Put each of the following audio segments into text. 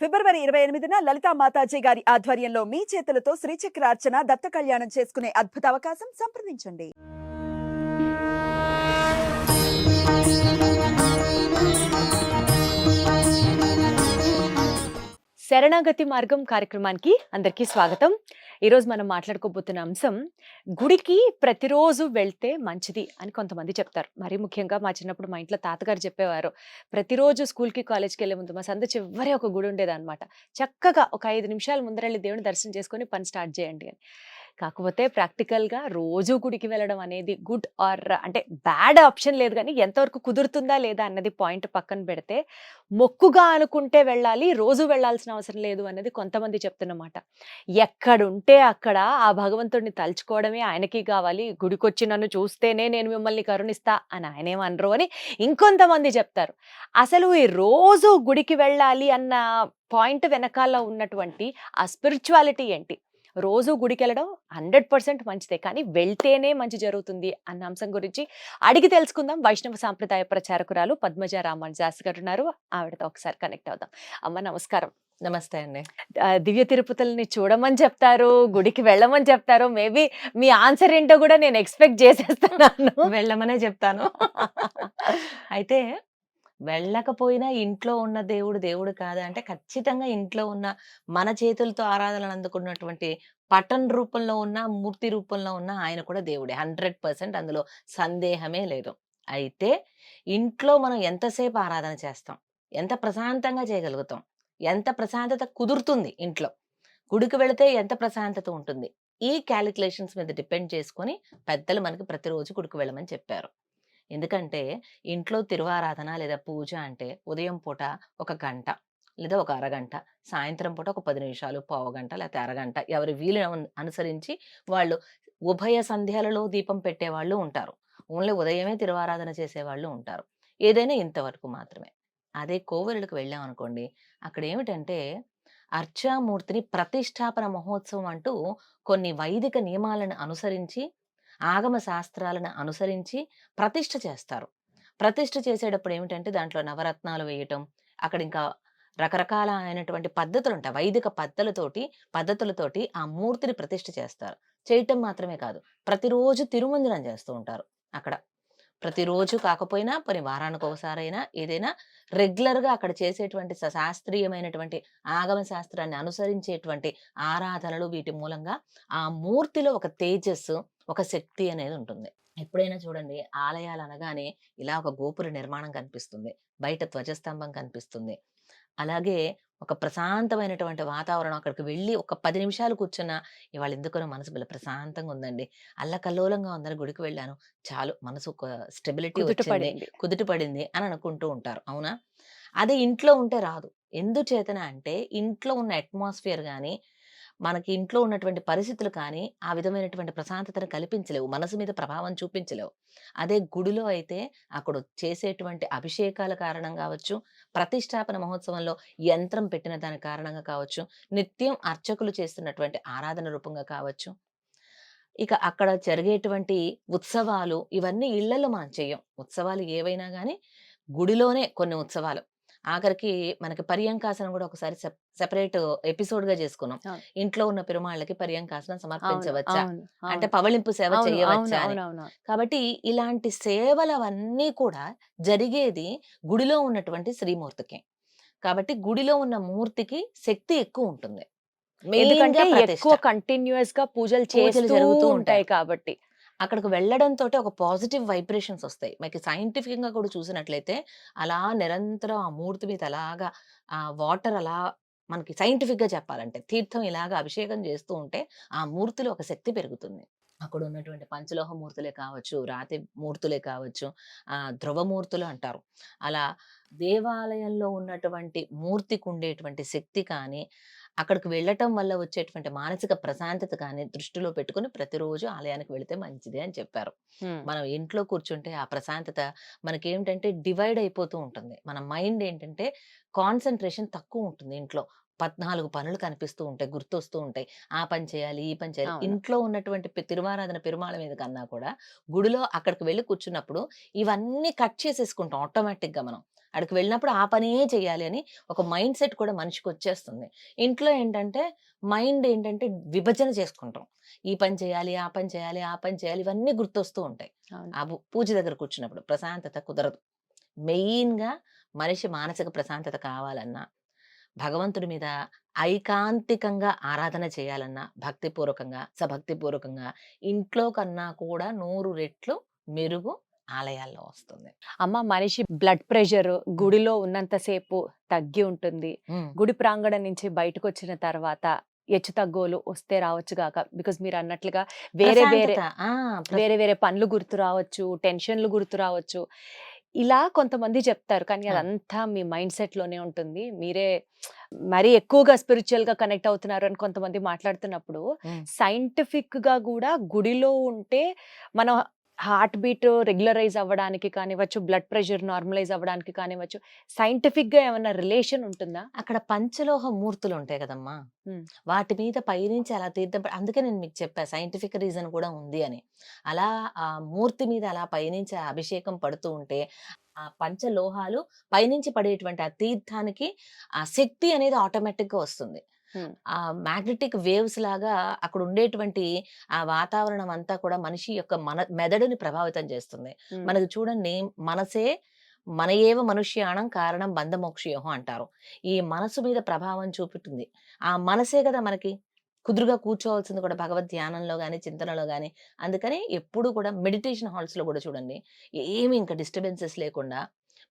ఫిబ్రవరి 28న లలితా మాతాజీ గారి ఆధ్వర్యంలో మీ చేతులతో శ్రీచక్రార్చన దత్త కళ్యాణం చేసుకునే అద్భుత అవకాశం సంప్రదించండి. శరణాగతి మార్గం కార్యక్రమానికి అందరికీ స్వాగతం. ఈరోజు మనం మాట్లాడుకోబోతున్న అంశం, గుడికి ప్రతిరోజు వెళ్తే మంచిది అని కొంతమంది చెప్తారు. మరీ ముఖ్యంగా మా చిన్నప్పుడు మా ఇంట్లో తాతగారు చెప్పేవారు, ప్రతిరోజు స్కూల్కి కాలేజ్కి వెళ్ళే ముందు మా సందు చివరి ఒక గుడి ఉండేదన్నమాట. చక్కగా ఒక 5 నిమిషాల ముందరెళ్ళి దేవుని దర్శనం చేసుకొని పని స్టార్ట్ చేయండి అని. కాకపోతే ప్రాక్టికల్గా రోజు గుడికి వెళ్ళడం అనేది గుడ్ ఆర్ అంటే బ్యాడ్ ఆప్షన్ లేదు, కానీ ఎంతవరకు కుదురుతుందా లేదా అన్నది పాయింట్ పక్కన పెడితే, మొక్కుగా అనుకుంటే వెళ్ళాలి, రోజు వెళ్ళాల్సిన అవసరం లేదు అన్నది కొంతమంది చెప్తున్నమాట. ఎక్కడుంటే అక్కడ ఆ భగవంతుడిని తలుచుకోవడమే ఆయనకి కావాలి, గుడికొచ్చి నన్ను చూస్తేనే నేను మిమ్మల్ని కరుణిస్తా అని ఆయనేమనరు అని ఇంకొంతమంది చెప్తారు. అసలు ఈ రోజు గుడికి వెళ్ళాలి అన్న పాయింట్ వెనకాల ఉన్నటువంటి ఆ స్పిరిచువాలిటీ ఏంటి? రోజు గుడికి వెళ్ళడం 100% మంచిదే, కానీ వెళ్తేనే మంచి జరుగుతుంది అన్న అంశం గురించి అడిగి తెలుసుకుందాం. వైష్ణవ సాంప్రదాయ ప్రచారకురాలు పద్మజ రామన్ శాస్త్రి గారు ఉన్నారు, ఆవిడతో ఒకసారి కనెక్ట్ అవుదాం. అమ్మ నమస్కారం. నమస్తే అండి. దివ్య తిరుపతుల్ని చూడమని చెప్తారు, గుడికి వెళ్ళమని చెప్తారు. మేబీ మీ ఆన్సర్ ఏంటో కూడా నేను ఎక్స్పెక్ట్ చేసేస్తున్నాను. వెళ్ళమనే చెప్తాను. అయితే వెళ్ళకపోయినా ఇంట్లో ఉన్న దేవుడు దేవుడు కాదా అంటే, ఖచ్చితంగా ఇంట్లో ఉన్న మన చేతులతో ఆరాధనలు అందుకున్నటువంటి పటన్ రూపంలో ఉన్న, మూర్తి రూపంలో ఉన్న ఆయన కూడా దేవుడే. 100% అందులో సందేహమే లేదు. అయితే ఇంట్లో మనం ఎంతసేపు ఆరాధన చేస్తాం, ఎంత ప్రశాంతంగా చేయగలుగుతాం, ఎంత ప్రశాంతత కుదురుతుంది ఇంట్లో, గుడికి వెళితే ఎంత ప్రశాంతత ఉంటుంది, ఈ క్యాలిక్యులేషన్స్ మీద డిపెండ్ చేసుకొని పెద్దలు మనకి ప్రతిరోజు గుడికి వెళ్ళమని చెప్పారు. ఎందుకంటే ఇంట్లో తిరువారాధన లేదా పూజ అంటే ఉదయం పూట ఒక గంట లేదా ఒక అరగంట, సాయంత్రం పూట ఒక 10 నిమిషాలు, పావుగంట లేకపోతే అరగంట, ఎవరి వీలును అనుసరించి వాళ్ళు ఉభయ సంధ్యాలలో దీపం పెట్టేవాళ్ళు ఉంటారు. ఓన్లీ ఉదయమే తిరువారాధన చేసేవాళ్ళు ఉంటారు. ఏదైనా ఇంతవరకు మాత్రమే. అదే కోవెలకు వెళ్ళాం అనుకోండి, అక్కడ ఏమిటంటే అర్చామూర్తిని ప్రతిష్టాపన మహోత్సవం అంటూ కొన్ని వైదిక నియమాలను అనుసరించి, ఆగమ శాస్త్రాలను అనుసరించి ప్రతిష్ఠ చేస్తారు. ప్రతిష్ఠ చేసేటప్పుడు ఏమిటంటే దాంట్లో నవరత్నాలు వేయటం, అక్కడ ఇంకా రకరకాల అయినటువంటి పద్ధతులు ఉంటాయి. వైదిక పద్ధతులతోటి ఆ మూర్తిని ప్రతిష్ఠ చేస్తారు. చేయటం మాత్రమే కాదు, ప్రతిరోజు తిరుమంజనం చేస్తూ ఉంటారు. అక్కడ ప్రతిరోజు కాకపోయినా కొన్ని వారానికి ఒకసారైనా ఏదైనా రెగ్యులర్గా అక్కడ చేసేటువంటి శాస్త్రీయమైనటువంటి ఆగమ శాస్త్రాన్ని అనుసరించేటువంటి ఆరాధనలు, వీటి మూలంగా ఆ మూర్తిలో ఒక తేజస్సు, ఒక శక్తి అనేది ఉంటుంది. ఎప్పుడైనా చూడండి, ఆలయాలు అనగానే ఇలా ఒక గోపుర నిర్మాణం కనిపిస్తుంది, బయట ధ్వజస్తంభం కనిపిస్తుంది. అలాగే ఒక ప్రశాంతమైనటువంటి వాతావరణం. అక్కడికి వెళ్ళి ఒక 10 నిమిషాలు కూర్చున్నా, ఇవాళ ఎందుకనో మనసు భలే ప్రశాంతంగా ఉందండి, అల్లకల్లోలంగా ఉందని గుడికి వెళ్ళాను, చాలు మనసు ఒక స్టెబిలిటీ వచ్చింది, కుదుట పడింది అని అనుకుంటూ ఉంటారు. అవునా? అదే ఇంట్లో ఉంటే రాదు. ఎందుచేతన అంటే ఇంట్లో ఉన్న అట్మాస్ఫియర్ కానీ, మనకి ఇంట్లో ఉన్నటువంటి పరిస్థితులు కానీ ఆ విధమైనటువంటి ప్రశాంతతను కల్పించలేవు, మనసు మీద ప్రభావం చూపించలేవు. అదే గుడిలో అయితే అక్కడ చేసేటువంటి అభిషేకాల కారణం కావచ్చు, ప్రతిష్టాపన మహోత్సవంలో యంత్రం పెట్టిన దాని కారణంగా కావచ్చు, నిత్యం అర్చకులు చేస్తున్నటువంటి ఆరాధన రూపంగా కావచ్చు, ఇక అక్కడ జరిగేటువంటి ఉత్సవాలు, ఇవన్నీ ఇళ్లలో మనం చెయ్యం. ఉత్సవాలు ఏవైనా కానీ గుడిలోనే కొన్ని ఉత్సవాలు. ఆఖరికి మనకి పర్యంకాసనం కూడా ఒకసారి సెపరేట్ ఎపిసోడ్ గా చేసుకున్నాం. ఇంట్లో ఉన్న పెరుమాళ్ళకి పర్యంకాసనం సమర్పించవచ్చా, అంటే పవళింపు సేవ చేయవచ్చా అని. కాబట్టి ఇలాంటి సేవలవన్నీ కూడా జరిగేది గుడిలో ఉన్నటువంటి శ్రీమూర్తికి. కాబట్టి గుడిలో ఉన్న మూర్తికి శక్తి ఎక్కువ ఉంటుంది, ఎందుకంటే ఎక్కువ కంటిన్యూస్ గా పూజలు జరుగుతూ ఉంటాయి కాబట్టి. అక్కడికి వెళ్ళడంతో ఒక పాజిటివ్ వైబ్రేషన్స్ వస్తాయి. మనకి సైంటిఫిక్ గా కూడా చూసినట్లయితే అలా నిరంతరం ఆ మూర్తి మీద అలాగా ఆ వాటర్ అలా, మనకి సైంటిఫిక్ గా చెప్పాలంటే తీర్థం ఇలాగా అభిషేకం చేస్తూ ఉంటే ఆ మూర్తిలో ఒక శక్తి పెరుగుతుంది. అక్కడ ఉన్నటువంటి పంచలోహ మూర్తులే కావచ్చు, రాతి మూర్తులే కావచ్చు, ధ్రువమూర్తులు అంటారు. అలా దేవాలయంలో ఉన్నటువంటి మూర్తికి ఉండేటువంటి శక్తి కానీ, అక్కడికి వెళ్ళటం వల్ల వచ్చేటువంటి మానసిక ప్రశాంతత కానీ దృష్టిలో పెట్టుకుని ప్రతిరోజు ఆలయానికి వెళితే మంచిది అని చెప్పారు. మనం ఇంట్లో కూర్చుంటే ఆ ప్రశాంతత మనకేమిటంటే డివైడ్ అయిపోతూ ఉంటుంది. మన మైండ్ ఏంటంటే కాన్సన్ట్రేషన్ తక్కువ ఉంటుంది. ఇంట్లో 14 పనులు కనిపిస్తూ ఉంటాయి, గుర్తొస్తూ ఉంటాయి. ఆ పని చేయాలి, ఈ పని చేయాలి. ఇంట్లో ఉన్నటువంటి తిరువారాధన పెరుమాళ మీద కన్నా కూడా గుడిలో అక్కడికి వెళ్ళి కూర్చున్నప్పుడు ఇవన్నీ కట్ చేసేసుకుంటాం ఆటోమేటిక్ గా మనం. అక్కడికి వెళ్ళినప్పుడు ఆ పనే చేయాలి అని ఒక మైండ్ సెట్ కూడా మనిషికి వచ్చేస్తుంది. ఇంట్లో ఏంటంటే మైండ్ ఏంటంటే విభజన చేసుకుంటాం. ఈ పని చేయాలి, ఆ పని చేయాలి, ఆ పని చేయాలి ఇవన్నీ గుర్తొస్తూ ఉంటాయి. అవును. ఆ పూజ దగ్గర కూర్చున్నప్పుడు ప్రశాంతత కుదరదు. మెయిన్‌గా మనిషి మానసిక ప్రశాంతత కావాలన్నా, భగవంతుడి మీద ఐకాంతికంగా ఆరాధన చేయాలన్నా, భక్తిపూర్వకంగా, సభక్తిపూర్వకంగా ఇంట్లో కన్నా కూడా 100 రెట్లు మెరుగు ఆలయాల్లో వస్తుంది. అమ్మ మనిషి బ్లడ్ ప్రెషర్ గుడిలో ఉన్నంత సేపు తగ్గి ఉంటుంది. హ్మ్. గుడి ప్రాంగణం నుంచి బయటకొచ్చిన తర్వాత హెచ్చుతగ్గులు వస్తే రావచ్చు గాక. బికాజ్ మీరు అన్నట్లుగా వేరే వేరే ప్రశాంతత. ఆ! వేరే వేరే పనులు గుర్తు రావచ్చు, టెన్షన్‌లు గుర్తు రావచ్చు. ఇలా కొంతమంది చెప్తారు. కానీ ఆ! అదంతా మీ మైండ్ సెట్‌లోనే ఉంటుంది. మీరే మరీ ఎక్కువగా స్పిరిచ్యువల్‌గా కనెక్ట్ అవుతున్నారు అని కొంతమంది మాట్లాడుతున్నప్పుడు, హ్మ్. సైంటిఫిక్‌గా గూడా గుడిలో ఉంటే మన హార్ట్ బీట్ రెగ్యులరైజ్ అవ్వడానికి కానివ్వచ్చు, బ్లడ్ ప్రెషర్ నార్మలైజ్ అవ్వడానికి కానివ్వచ్చు, సైంటిఫిక్‌గా ఏమన్నా రిలేషన్ ఉంటుందా? అక్కడ పంచలోహ మూర్తులు ఉంటాయి కదమ్మా! హ్మ్. వాటి మీద పైనుంచి అలా తీర్థం అందుకే నేను మీకు చెప్పా సైంటిఫిక్ రీజన్ కూడా ఉంది అని. అలా ఆ మూర్తి మీద అలా పైనుంచి ఆ అభిషేకం పడుతూ ఉంటే, ఆ పంచలోహాలు పైనుంచి పడేటువంటి ఆ తీర్థానికి ఆ శక్తి అనేది ఆటోమేటిక్‌గా వస్తుంది. హ్మ్. ఆ మ్యాగ్నెటిక్ వేవ్స్ లాగా అక్కడ ఉండేటువంటి ఆ వాతావరణం అంతా కూడా మనిషి యొక్క మెదడుని ప్రభావితం చేస్తుంది. హ్మ్. మనకు చూడండి మనసే మన ఏవ మనుష్యాణం కారణం బంధమోక్షయోహం అంటారు. ఈ మనసు మీద ప్రభావం చూపుతుంది. ఆ మనసే కదా మనకి కుదురుగా కూర్చోవాల్సింది కూడా భగవద్ ధ్యానంలో గాని, చింతనలో గాని. అందుకని ఎప్పుడు కూడా మెడిటేషన్ హాల్స్‌లో కూడా చూడండి. ఏమి ఇంకా డిస్టర్బెన్సెస్ లేకుండా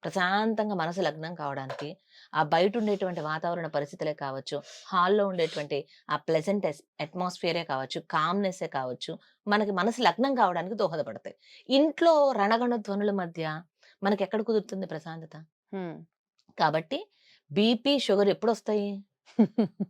ప్రశాంతంగా మనసు లగ్నం కావడానికి, ఆ బయటుండేటువంటి వాతావరణ పరిస్థితులే కావచ్చు, హాల్‌లో ఉండేటువంటి ఆ ప్లెజెంట్ అట్మాస్ఫియరే కావచ్చు, కామ్‌నెస్సే కావచ్చు, మనకి మనసు లగ్నం కావడానికి దోహదపడతాయి. ఇంట్లో రణగణ ధ్వనుల మధ్య మనకెక్కడ కుదురుతుంది ప్రశాంతత? హ్మ్. కాబట్టి బీపీ, షుగర్ ఎప్పుడొస్తాయి?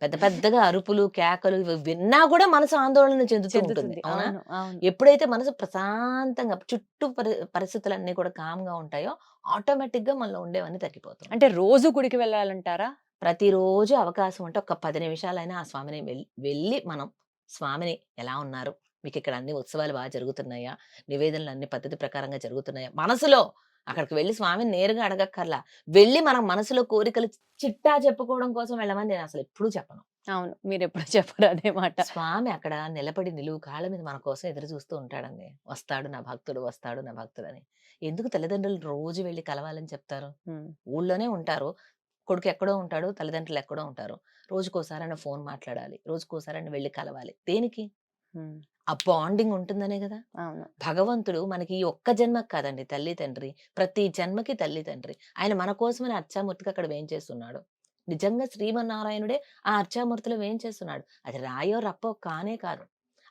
పెద్ద పెద్దగా అరుపులు, కేకలు ఇవి విన్నా గూడా మనసు ఆందోళన చెందుతూ ఉంటుంది. చెందుతుంది. అవునా? అవును. అవును. ఎప్పుడైతే మనసు ప్రశాంతంగా చుట్టూ పరిస్థితులన్నీ కూడా కామ్‌గా ఉంటాయో ఆటోమేటిక్‌గా మనలో ఉండేవన్నీ తగ్గిపోతూ అంటే ఉంటాయి. రోజు గుడికి వెళ్ళాలంటారా? ప్రతిరోజు అవకాశం ఉంటే ఒక్క 10 నిమిషాలైనా ఆ స్వామిని వెళ్ళి మనం స్వామిని ఎలా ఉన్నారు? మీకిక్కడ అన్ని ఉత్సవాలు జరుగుతున్నాయా? నివేదనలు అన్ని పద్ధతి ప్రకారంగా జరుగుతున్నాయా? మనసులో అక్కడికి వెళ్లి స్వామిని నేరుగా అడగక్కర్లా. వెళ్లి మనం మనసులో కోరికలు చిట్టా చెప్పుకోవడం కోసం వెళ్ళమని నేనసలు ఎప్పుడూ చెప్పను. అవును. మీరెప్పుడు చెప్పరు అదే మాట. స్వామి అక్కడ నిలబడి నిలువు కాళ్ళ మీద మన కోసం ఎదురు చూస్తూ ఉంటాడండి. వస్తాడు నా భక్తుడు, వస్తాడు నా భక్తుడని. ఎందుకు తల్లిదండ్రులు రోజు వెళ్లి కలవాలని చెప్తారు? హ్మ్. ఊళ్ళోనే ఉంటారు. కొడుకు ఎక్కడో ఉంటాడు. తల్లిదండ్రులు ఎక్కడో ఉంటారు. రోజుకోసారైనా ఫోను మాట్లాడాలి. రోజుకోసారైనా వెళ్లి కలవాలి. దేనికి? హ్మ్. ఆ బాండింగ్ ఉంటుందనే గదా! అవును. భగవంతుడు మనకి ఈ ఒక్క జన్మకి కాదండి తల్లి, తండ్రి. ప్రతి జన్మకి తల్లి, తండ్రి. ఆయన మన కోసమని అర్చామూర్తిగా అక్కడ వేంచేస్తున్నాడు. నిజంగా శ్రీమన్నారాయణుడే ఆ అర్చామూర్తిలో వేంచేస్తున్నాడు. అది రాయో, రప్పో కానే కాదు.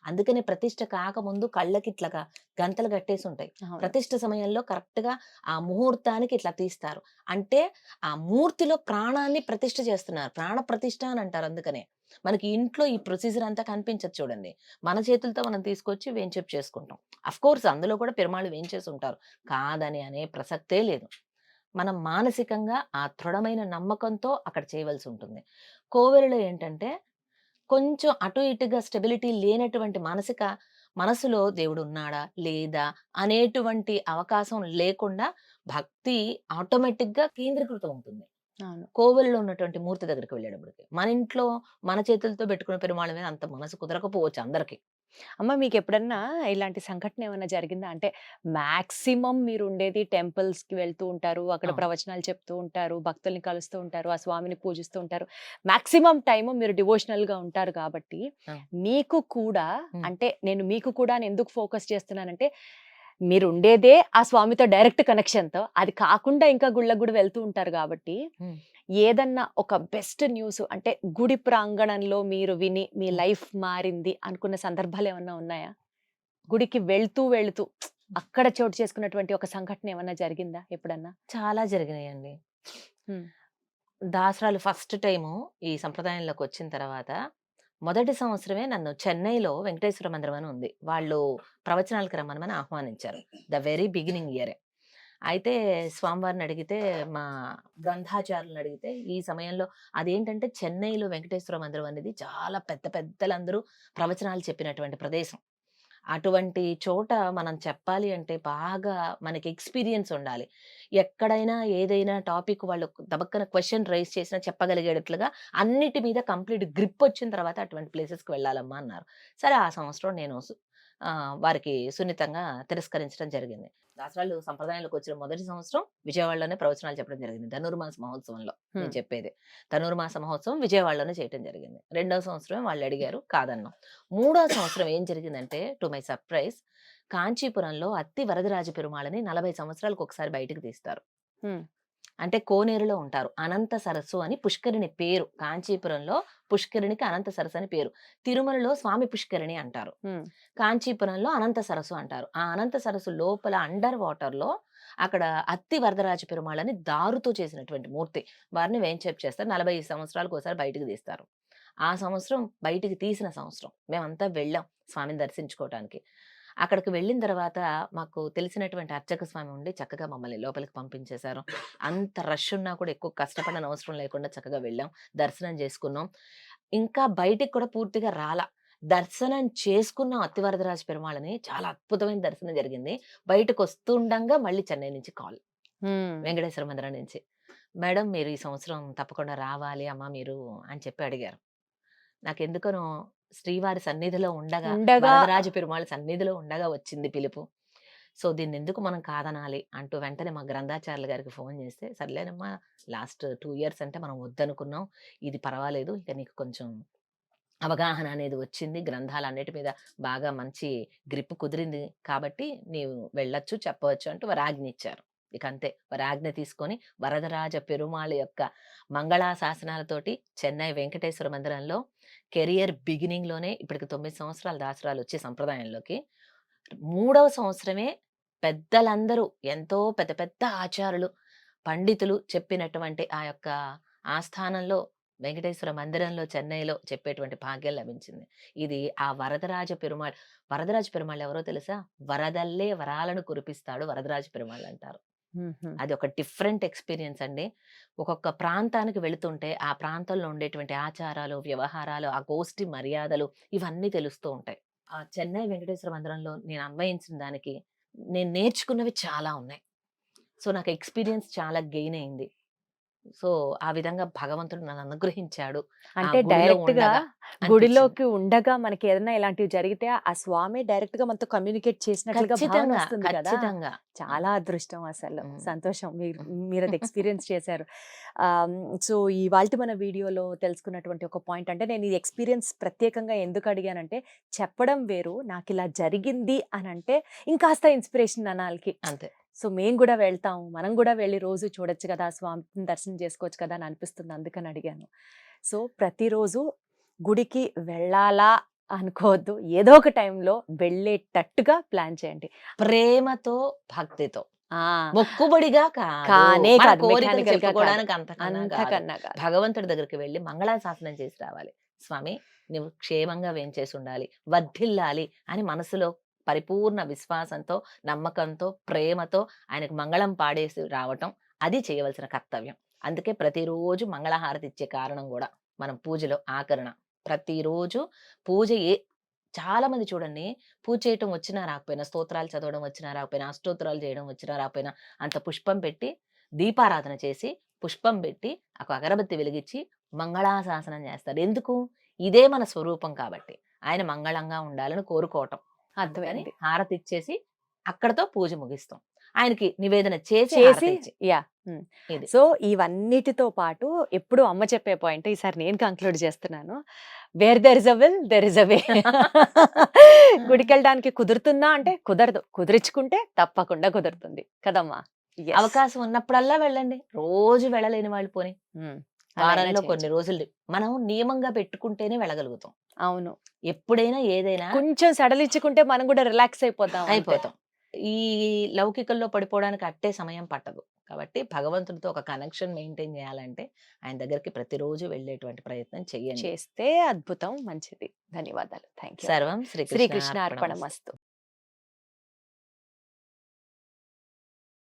అందుకనే ప్రతిష్ఠ కాకముందు కళ్ళకిట్లగా గంతలు కట్టేసుంటాయి. అవును. ప్రతిష్ఠ సమయంలో కరెక్ట్‌గా ఆ ముహూర్తానికి ఇట్లా తీస్తారు. అంటే ఆ మూర్తిలో ప్రాణాన్ని ప్రతిష్ఠ చేస్తున్నారు. ప్రాణ ప్రతిష్ఠ అని అంటారు అందుకనే. మనకి ఇంట్లో ఈ ప్రొసీజర్ అంతా కనిపించదు చూడండి. మన చేతులతో మనం తీసుకొచ్చి వేంచేపు చేసుకుంటాం. అఫ్‌కోర్స్ అందులో కూడా పెరుమాళ్ళు వేంచేసుంటారు. కాదని అనే ప్రసక్తే లేదు. మనం మానసికంగా ఆ దృఢమైన నమ్మకంతో అక్కడ చేయవలసుంటుంది. కోవెలలో ఏంటంటే కొంచెం అటు ఇటుగా స్టెబిలిటీ లేనటువంటి మనసులో దేవుడున్నాడా? లేదా? అనేటువంటి అవకాశం లేకుండా భక్తి ఆటోమేటిక్‌గా కేంద్రీకృతం అవుతుంది. అవును. కోవెలలో ఉన్నటువంటి మూర్తి దగ్గరికి వెళ్ళేటప్పటికి. మన ఇంట్లో మన చేతులతో పెట్టుకున్న పెరుమాళ్ మీద అంత మనసు కుదరకపోవచ్చు అందరికి. అమ్మ మీకెప్పుడన్నా ఇలాంటి సంఘటన ఏమన్నా జరిగిందా? అంటే మాక్సిమం మీరుండేది టెంపుల్స్‌కి వెళ్తూ ఉంటారు. అక్కడ అవును. ప్రవచనాలు చెప్తూ ఉంటారు. భక్తుల్ని కలుస్తూ ఉంటారు. ఆ స్వామిని పూజిస్తూ ఉంటారు. మాక్సిమం టైము మీరు డివోషనల్‌గా ఉంటారు కాబట్టి, ఆ! మీకు కూడా హ్మ్. అంటే నేను మీకు కూడా అని ఎందుకు ఫోకస్ చేస్తున్నానంటే, మీరుండేదే ఆ స్వామితో డైరెక్ట్ కనెక్షన్‌తో. అది కాకుండా ఇంకా గుళ్ళకి గూడా వెళ్తూ ఉంటారు గాబట్టి, హ్మ్. ఏదన్నా ఒక బెస్ట్ న్యూస్ అంటే గుడి ప్రాంగణంలో మీరు విని మీ హ్మ్. లైఫ్ మారింది అనుకున్న సందర్భాలేమన్నా ఉన్నాయా? గుడికి వెళ్తూ అక్కడ చోటు చేసుకున్నటువంటి ఒక సంఘటన ఏమన్నా జరిగిందా ఎప్పుడన్నా? చాలా జరిగినాయండి. హ్మ్. దాసరాలు ఫస్ట్ టైము ఈ సంప్రదాయంలోకొచ్చిన తర్వాత, మొదటి సంవత్సరమే నన్ను చెన్నైలో వెంకటేశ్వర మందిరం అని ఉంది. వాళ్ళు ప్రవచనాలకి రమ్మనమని ఆహ్వానించారు. ద వెరీ బిగినింగ్ ఇయరే. అయితే స్వామివారిని అడిగితే, మా గ్రంథాచార్యులని అడిగితే, ఈ సమయంలో అదేంటంటే చెన్నైలో వెంకటేశ్వర మందిరం అనేది చాలా పెద్ద పెద్దలందరూ ప్రవచనాలు చెప్పినటువంటి ప్రదేశం. అటువంటి చోట మనం చెప్పాలి అంటే బాగా మనకి ఎక్స్‌పీరియన్స్ ఉండాలి. ఎక్కడైనా ఏదైనా టాపిక్ వాళ్ళు దబక్కన క్వెషన్ రైజ్ చేసినా చెప్పగలిగేటట్లుగా అన్నిటి మీద కంప్లీట్ గ్రిప్ వచ్చిన తర్వాత అటువంటి ప్లేసెస్‌కి వెళ్ళాలమ్మా అన్నారు. సరే ఆ సంవత్సరం నేను వారికి సున్నితంగా తిరస్కరించడం జరిగింది. దాసరాలు సంప్రదాయంలోకి వచ్చిన మొదటి సంవత్సరం విజయవాడలోనే ప్రవచనాలు చెప్పడం జరిగింది. ధనుర్మాస మహోత్సవంలో నేను చెప్పేది. ధనుర్మాస మహోత్సవం విజయవాడలోనే చేయటం జరిగింది. రెండవ సంవత్సరమే వాళ్ళు అడిగారు, కాదన్నాం. మూడో సంవత్సరం ఏం జరిగిందంటే టు మై సర్ప్రైజ్ కాంచీపురంలో అత్తి వరదరాజ పెరుమాళని 40 సంవత్సరాలకు ఒకసారి బయటికి తీస్తారు. హ్మ్. అంటే కోనేరులో ఉంటారు. అనంత సరస్సు అని పుష్కరిణి పేరు. కాంచీపురంలో పుష్కరిణికి అనంత సరస్సు అని పేరు. తిరుమలలో స్వామి పుష్కరిణి అంటారు. హ్మ్. కాంచీపురంలో అనంత సరస్సు అంటారు. ఆ అనంత సరస్సు లోపల అండర్ వాటర్‌లో అక్కడ అత్తి వరదరాజ పెరుమాళని దారుతో చేసినటువంటి మూర్తి. వారిని వేంచేపు చేస్తారు. 40 సంవత్సరాలకోసారి బయటికి తీస్తారు. ఆ సంవత్సరం బయటికి తీసిన సంవత్సరం. మేమంతా వెళ్ళాం స్వామిని దర్శించుకోవటానికి. అక్కడికి వెళ్ళిన తర్వాత మాకు తెలిసినటువంటి అర్చక స్వామి ఉండి చక్కగా మమ్మల్ని లోపలికి పంపించేశారు. అంత రష్ ఉన్నా కూడా ఎక్కువ కష్టపడనవసరం లేకుండా చక్కగా వెళ్ళాం. దర్శనం చేసుకున్నాం. ఇంకా బయటికి కూడా పూర్తిగా రాలా. దర్శనం చేసుకున్నాం అత్తివరదరాజ పెరుమాళని. చాలా అద్భుతమైన దర్శనం జరిగింది. బయటకొస్తుండంగా మళ్ళీ చెన్నై నుంచి కాల్. హ్మ్. వెంకటేశ్వర మందిరం నుంచి. "మేడం మీరు ఈ సంవత్సరం తప్పకుండా రావాలి అమ్మా మీరు" అని చెప్పి అడిగారు. నాకెందుకనో శ్రీవారి సన్నిధిలో ఉండగా, ఉండగా వరదరాజ పెరుమాళ్ సన్నిధిలో ఉండగా వచ్చింది పిలుపు. సో, దీన్నెందుకు మనం కాదనాలి అంటూ వెంటనే మా గ్రంథాచార్యులు గారికి ఫోను చేస్తే, "సర్లేనమ్మా లాస్ట్ 2 ఇయర్స్ అంటే మనం వద్దనుకున్నాం. ఇది పర్వాలేదు. ఇక నీకు కొంచెం అవగాహన అనేది వచ్చింది. గ్రంథాలన్నిటి మీద బాగా మంచి గ్రిప్ కుదిరింది కాబట్టి నీవు వెళ్ళొచ్చు, చెప్పవచ్చు" అంటూ వారు ఆజ్ఞ ఇచ్చారు. ఇకంతే. వారి ఆజ్ఞ తీసుకొని వరదరాజ పెరుమాళ్ యొక్క మంగళాశాసనాలతోటి చెన్నై వెంకటేశ్వర మందిరంలో కెరియర్ బిగినింగ్‌లోనే ఇప్పటికి 9 సంవత్సరాలు దాసరాలొచ్చి సంప్రదాయంలోకి. మూడవ సంవత్సరమే పెద్దలందరూ ఎంతో పెద్ద పెద్ద ఆచారులు, పండితులు చెప్పినటువంటి ఆ యొక్క ఆస్థానంలో వెంకటేశ్వర మందిరంలో చెన్నైలో చెప్పేటువంటి భాగ్యం లభించింది. ఇది ఆ వరదరాజ పెరుమాళ్ ఎవరో తెలుసా? వరదల్లే వరాలను కురిపిస్తాడు వరదరాజ పెరుమాళ్ అంటారు. హుహు. అది ఒక డిఫరెంట్ ఎక్స్‌పీరియన్స్ అండి. ఒక్కొక్క ప్రాంతానికి వెళుతుంటే, ఆ ప్రాంతంలో ఉండేటువంటి ఆచారాలు, వ్యవహారాలు, ఆ గోష్ఠి మర్యాదలు ఇవన్నీ తెలుస్తూ ఉంటాయి. ఆ చెన్నై వెంకటేశ్వర మందిరంలో నేను అన్వయించిన దానికి, నేను నేర్చుకున్నవి చాలా ఉన్నాయి. సో, నాకు ఎక్స్‌పీరియన్స్ చాలా గెయిన్ అయింది. సో, ఆ విధంగా భగవంతుడు నన్ను అనుగ్రహించాడు. ఆ అంటే గుడిలో డైరెక్ట్‌గా ఉండగా అనిపించింది. గుడిలోకి ఉండగా మనకి ఏదైనా ఇలాంటివి జరిగితే ఆ స్వామి డైరెక్ట్‌గా మనతో కమ్యూనికేట్ చేసినట్లుగా భావన ఖచ్చితంగా, వస్తుంది కదా! ఖచ్చితంగా. చాలా అదృష్టం అసలు. హ్మ్. సంతోషం. మీరది ఎక్స్‌పీరియన్స్ చేశారు. సో, ఇవాల్టి మన వీడియోలో తెలుసుకున్నటువంటి ఒక పాయింట్ అంటే నేను ఈ ఎక్స్‌పీరియన్స్ ప్రత్యేకంగా ఎందుకు అడిగానంటే చెప్పడం వేరు. నాకిలా జరిగింది అనంటే ఇంకాస్త ఇన్‌స్పిరేషన్ అనాలికి. అంతే. సో, మేము గూడా వెళ్తాం. మనం గూడా వెళ్లి రోజు చూడొచ్చు కదా! స్వామిని దర్శనం చేసుకోవచ్చు కదా! అని అనిపిస్తుంది. అందుకని అడిగాను. సో, ప్రతిరోజు గుడికి వెళ్ళాలా అనుకోవద్దు. ఏదో ఒక టైంలో వెళ్ళేటట్టుగా ప్లాన్ చేయండి. ప్రేమతో, భక్తితో. ఆ! మొక్కుబడిగా కాదు. కానే మన కాదు. కోరికలు మెకానికల్‌గా కాదు. చెప్పుకోవడానికి అంతకన్నా కాదు. అంతకన్నా కాదు. భగవంతుడి దగ్గరికి వెళ్లి మంగళాశాసనం చేసి రావాలి. స్వామి నువ్వు క్షేమంగా వేంచేసుండాలి, వర్ధిల్లాలి అని మనసులో పరిపూర్ణ విశ్వాసంతో, నమ్మకంతో, ప్రేమతో ఆయనకు మంగళం పాడేసి రావటం అది చేయవలసిన కర్తవ్యం. అందుకే ప్రతిరోజు మంగళహారతి ఇచ్చే కారణం గూడా మనం పూజలో ఆకరణ. ప్రతిరోజు పూజ చాలా మంది చూడండి పూజ చేయటం వచ్చినా రాకపోయినా, స్తోత్రాలు చదవడం వచ్చినా రాకపోయినా, అష్టోత్తరాలు చేయడం వచ్చినా రాకపోయినా, అంత పుష్పం పెట్టి, దీపారాధన చేసి, పుష్పం పెట్టి, ఒక అగరబత్తి వెలిగించి, మంగళాశాసనం చేస్తారు. ఎందుకు? ఇదే మన స్వరూపం కాబట్టి. ఆయన మంగళంగా ఉండాలని కోరుకోవటం. అందుకని అర్థమైంది. హారతి ఇచ్చేసి, అక్కడితో పూజ ముగిస్తాం. ఆయనకి నివేదన చేసి చేసి హారతి ఇచ్చి. యాహ్! హ్మ్. ఇది. సో, ఇవన్నిటితో పాటు ఎప్పుడు అమ్మ చెప్పే పాయింట్ ఈసారి నేను కంక్లూడ్ చేస్తున్నాను. Where there is a will there is a way. గుడికెళ్ళడానికి కుదురుతుందా అంటే కుదరదు. కుదిరించుకుంటే తప్పకుండా కుదురుతుంది. కదమ్మా! యెస్. అవకాశం ఉన్నప్పుడల్లా వెళ్ళండి. రోజు వెళ్ళలేని వాళ్ళు పోనీ. హ్మ్. అలా అయినా వారంలో కొన్ని చేయొచ్చు. రోజులు మనం నియమంగా పెట్టుకుంటేనే వెళ్ళగలుగుతాం. అవును. ఎప్పుడైనా ఏదైనా కొంచెం సడలించుకుంటే మనం కూడా రిలాక్స్ అయిపోతాం అంతే. అయిపోతాం. ఈ లౌకికల్లో పడిపోవడానికి అట్టే సమయం పట్టదు. కాబట్టి భగవంతుడితో ఒక కనెక్షన్ మెయింటైన్ చేయాలంటే ఆయన దగ్గరికి ప్రతిరోజు వెళ్ళేటువంటి ప్రయత్నం చెయ్యండి. చేస్తే అద్భుతం. మంచిది. ధన్యవాదాలు. థాంక్యూ. సర్వం శ్రీకృష్ణ శ్రీకృష్ణార్పణమస్తు. అర్పణమస్తు.